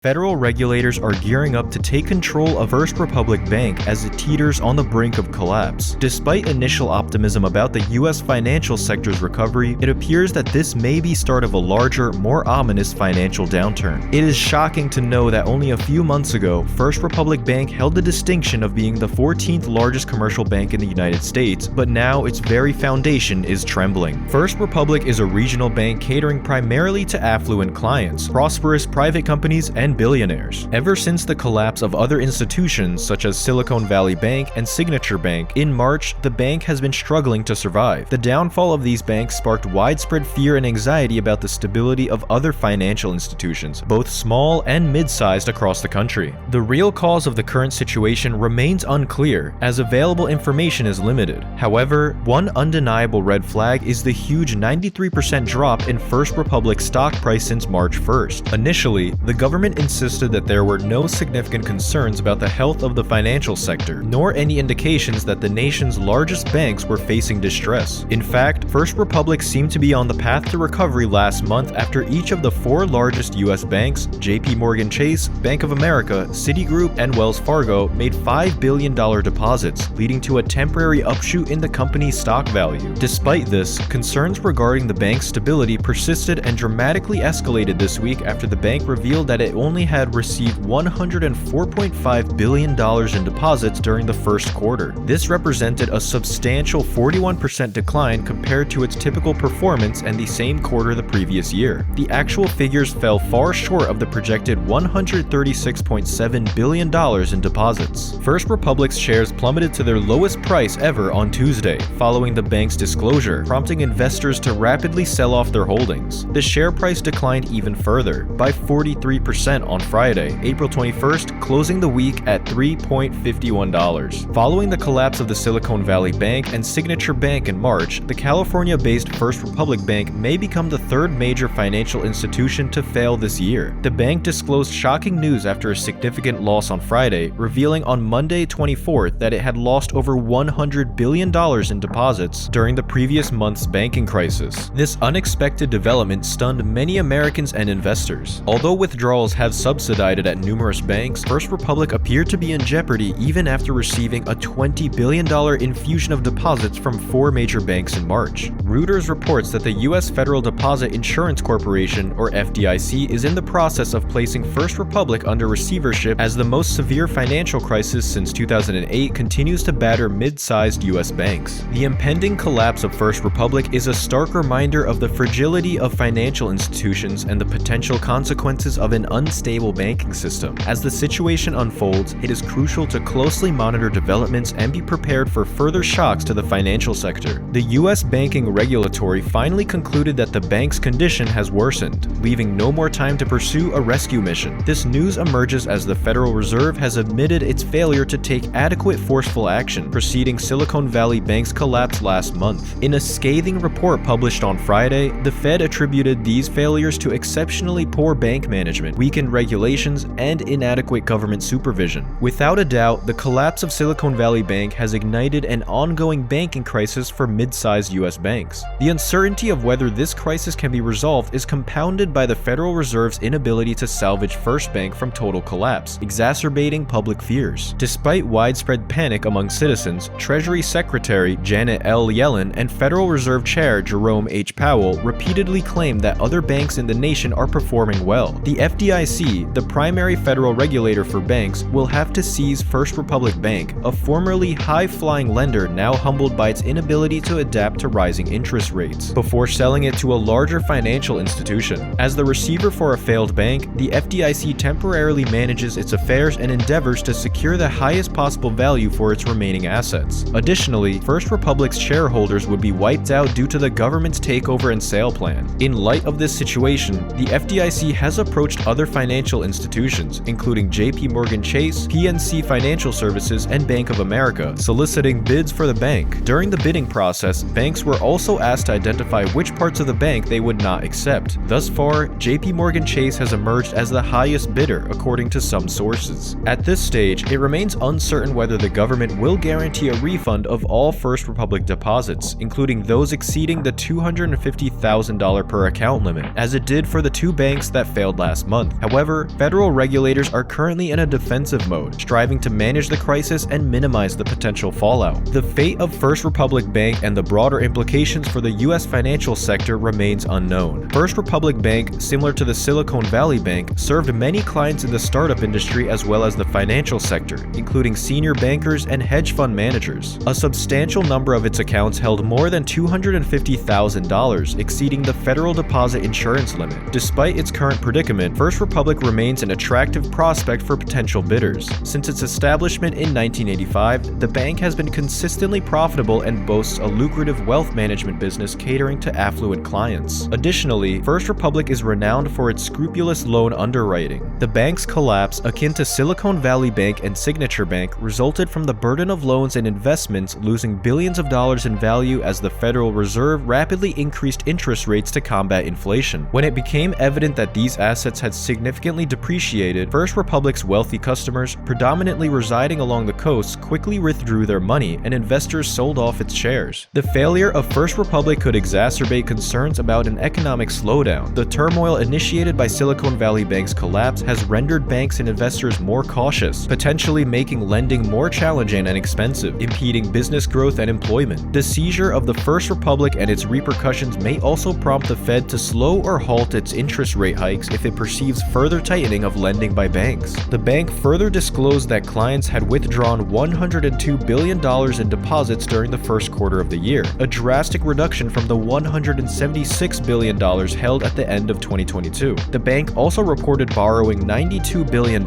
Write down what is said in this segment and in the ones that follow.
Federal regulators are gearing up to take control of First Republic Bank as it teeters on the brink of collapse. Despite initial optimism about the U.S. financial sector's recovery, it appears that this may be start of a larger, more ominous financial downturn. It is shocking to know that only a few months ago, First Republic Bank held the distinction of being the 14th largest commercial bank in the United States, but now its very foundation is trembling. First Republic is a regional bank catering primarily to affluent clients, prosperous private companies, and billionaires. Ever since the collapse of other institutions such as Silicon Valley Bank and Signature Bank in March, the bank has been struggling to survive. The downfall of these banks sparked widespread fear and anxiety about the stability of other financial institutions, both small and mid-sized across the country. The real cause of the current situation remains unclear, as available information is limited. However, one undeniable red flag is the huge 93% drop in First Republic's stock price since March 1st. Initially, the government insisted that there were no significant concerns about the health of the financial sector, nor any indications that the nation's largest banks were facing distress. In fact, First Republic seemed to be on the path to recovery last month after each of the four largest U.S. banks, JP Chase, Bank of America, Citigroup, and Wells Fargo, made $5 billion deposits, leading to a temporary upshoot in the company's stock value. Despite this, concerns regarding the bank's stability persisted and dramatically escalated this week after the bank revealed that it only had received $104.5 billion in deposits during the first quarter. This represented a substantial 41% decline compared to its typical performance and the same quarter the previous year. The actual figures fell far short of the projected $136.7 billion in deposits. First Republic's shares plummeted to their lowest price ever on Tuesday, following the bank's disclosure, prompting investors to rapidly sell off their holdings. The share price declined even further, by 43% on Friday, April 21st, closing the week at $3.51. Following the collapse of the Silicon Valley Bank and Signature Bank in March, the California-based First Republic Bank may become the third major financial institution to fail this year. The bank disclosed shocking news after a significant loss on Friday, revealing on Monday 24th that it had lost over $100 billion in deposits during the previous month's banking crisis. This unexpected development stunned many Americans and investors. Although withdrawals have subsided at numerous banks, First Republic appeared to be in jeopardy even after receiving a $20 billion infusion of deposits from four major banks in March. Reuters reports that the U.S. Federal Deposit Insurance Corporation, or FDIC, is in the process of placing First Republic under receivership as the most severe financial crisis since 2008 continues to batter mid-sized U.S. banks. The impending collapse of First Republic is a stark reminder of the fragility of financial institutions and the potential consequences of an unstable banking system. As the situation unfolds, it is crucial to closely monitor developments and be prepared for further shocks to the financial sector. The U.S. Banking Regulatory finally concluded that the bank's condition has worsened, leaving no more time to pursue a rescue mission. This news emerges as the Federal Reserve has admitted its failure to take adequate forceful action preceding Silicon Valley Bank's collapse last month. In a scathing report published on Friday, the Fed attributed these failures to exceptionally poor bank management, weakened regulations, and inadequate government supervision. Without a doubt, the collapse of Silicon Valley Bank has ignited an ongoing banking crisis for mid-sized U.S. banks. The uncertainty of whether this crisis can be resolved is compounded by the Federal Reserve's inability to salvage First Bank from total collapse, exacerbating public fears. Despite widespread panic among citizens, Treasury Secretary Janet L. Yellen and Federal Reserve Chair Jerome H. Powell repeatedly claimed that other banks in the nation are performing well. The FDIC, the primary federal regulator for banks, will have to seize First Republic Bank, a formerly high-flying lender now humbled by its inability to adapt to rising interest rates, before selling it to a larger financial institution. As the receiver for a failed bank, the FDIC temporarily manages its affairs and endeavors to secure the highest possible value for its remaining assets. Additionally, First Republic's shareholders would be wiped out due to the government's takeover and sale plan. In light of this situation, the FDIC has approached other financial institutions, including JP Chase, PNC Financial Services, and Bank of America, soliciting bids for the bank. During the bidding process, banks were also asked to identify which parts of the bank they would not accept. Thus far, JP Chase has emerged as the highest bidder, according to some sources. At this stage, it remains uncertain whether the government will guarantee a refund of all First Republic deposits, including those exceeding the $250,000 per account limit, as it did for the two banks that failed last month. However, federal regulators are currently in a defensive mode, striving to manage the crisis and minimize the potential fallout. The fate of First Republic Bank and the broader implications for the U.S. financial sector remains unknown. First Republic Bank, similar to the Silicon Valley Bank, served many clients in the startup industry as well as the financial sector, including senior bankers and hedge fund managers. A substantial number of its accounts held more than $250,000, exceeding the federal deposit insurance limit. Despite its current predicament, First Republic remains an attractive prospect for potential bidders. Since its establishment in 1985, the bank has been consistently profitable and boasts a lucrative wealth management business catering to affluent clients. Additionally, First Republic is renowned for its scrupulous loan underwriting. The bank's collapse, akin to Silicon Valley Bank and Signature Bank, resulted from the burden of loans and investments losing billions of dollars in value as the Federal Reserve rapidly increased interest rates to combat inflation. When it became evident that these assets had significantly depreciated, First Republic's wealthy customers, predominantly residing along the coast, quickly withdrew their money and investors sold off its shares. The failure of First Republic could exacerbate concerns about an economic slowdown. The turmoil initiated by Silicon Valley Bank's collapse has rendered banks and investors more cautious, potentially making lending more challenging and expensive, impeding business growth and employment. The seizure of the First Republic and its repercussions may also prompt the Fed to slow or halt its interest rate hikes if it perceives further tightening of lending by banks. The bank further disclosed that clients had withdrawn $102 billion in deposits during the first quarter of the year, a drastic reduction from the $176 billion held at the end of 2022. The bank also reported borrowing $92 billion,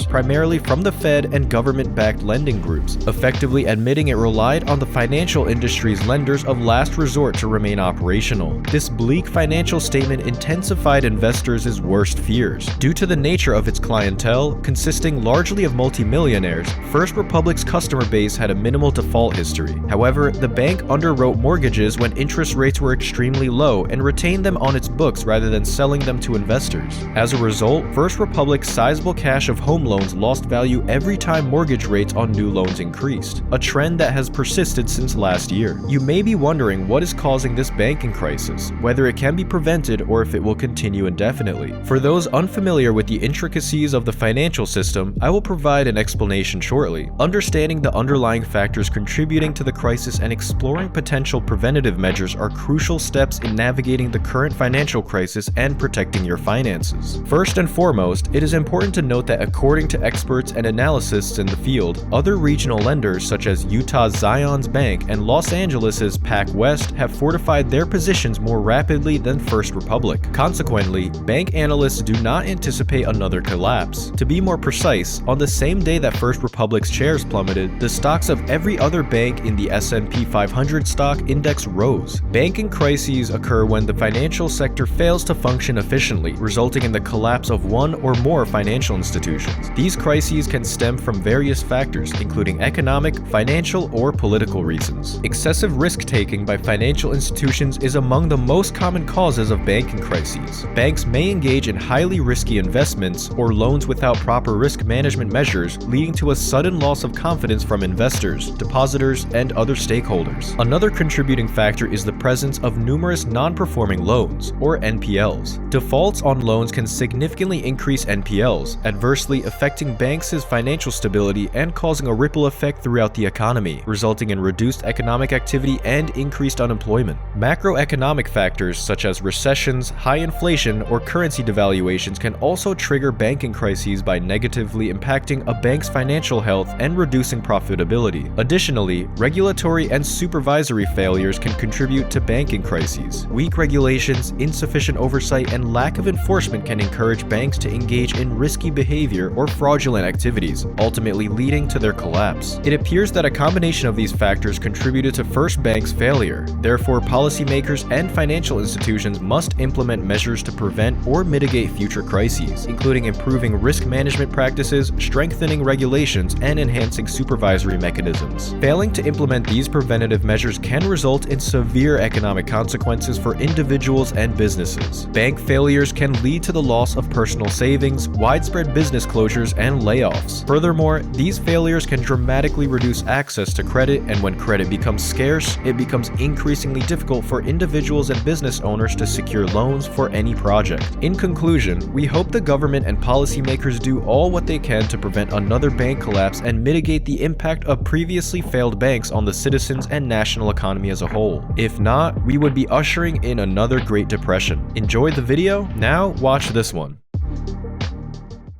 primarily from the Fed and government-backed lending groups, effectively admitting it relied on the financial industry's lenders of last resort to remain operational. This bleak financial statement intensified investors' worst fears. Due to the nature of its clientele, consisting largely of multimillionaires, First Republic's customer base had a minimal default history. However, the bank underwrote mortgages when interest rates were extremely low and retained them on its books rather than selling them to investors. As a result, First Republic's sizable cache of home loans lost value every time mortgage rates on new loans increased, a trend that has persisted since last year. You may be wondering what is causing this banking crisis, whether it can be prevented or if it will continue indefinitely. For those unfamiliar with the intricacies of the financial system, I will provide an explanation shortly. Understanding the underlying factors contributing to the crisis and exploring potential preventative measures are crucial steps in navigating the current financial crisis and protecting your finances. First and foremost, it is important to note that according to experts and analysts in the field, other regional lenders such as Utah's Zions Bank and Los Angeles's PacWest have fortified their positions more rapidly than First Republic. Consequently, bank analysts do not anticipate another collapse. To be more precise, on the same day that First Republic's shares plummeted, the stocks of every other bank in the S&P 500 stock index rose. Banking crises occur when the financial sector fails to function efficiently, resulting in the collapse of one or more financial institutions. These crises can stem from various factors, including economic, financial, or political reasons. Excessive risk-taking by financial institutions is among the most common causes of banking crises. Banks may engage in highly risky investments or loans without proper risk management measures, leading to a sudden loss of confidence from investors, depositors, and other stakeholders. Another contributing factor is the presence of numerous non-performing loans, or NPLs. Defaults on loans can significantly increase NPLs, adversely affecting banks' financial stability and causing a ripple effect throughout the economy, resulting in reduced economic activity and increased unemployment. Macroeconomic factors such as recessions, high inflation, or currency devaluations can also trigger banking crises by negatively impacting a bank's financial health and reducing profitability. Additionally, regulatory and supervisory failures can contribute to banking crises. Weak regulations, insufficient oversight, and lack of enforcement can encourage banks to engage in risky behavior or fraudulent activities, ultimately leading to their collapse. It appears that a combination of these factors contributed to First Bank's failure. Therefore, policymakers and financial institutions must implement measures to prevent or mitigate future crises, including improving risk management practices, strengthening regulations, and enhancing supervisory mechanisms. Failing to implement these preventative measures can result in severe economic consequences for individuals and businesses. Bank failures can lead to the loss of personal savings, widespread business closures, and layoffs. Furthermore, these failures can dramatically reduce access to credit, and when credit becomes scarce, it becomes increasingly difficult for individuals and business owners to secure loans for any project. In conclusion, we hope the government and policymakers do all what they can to prevent another bank collapse and mitigate the impact of previously failed banks on the citizens and national economy as a whole. If not, we would be ushering in another Great Depression. Enjoyed the video? Now watch this one.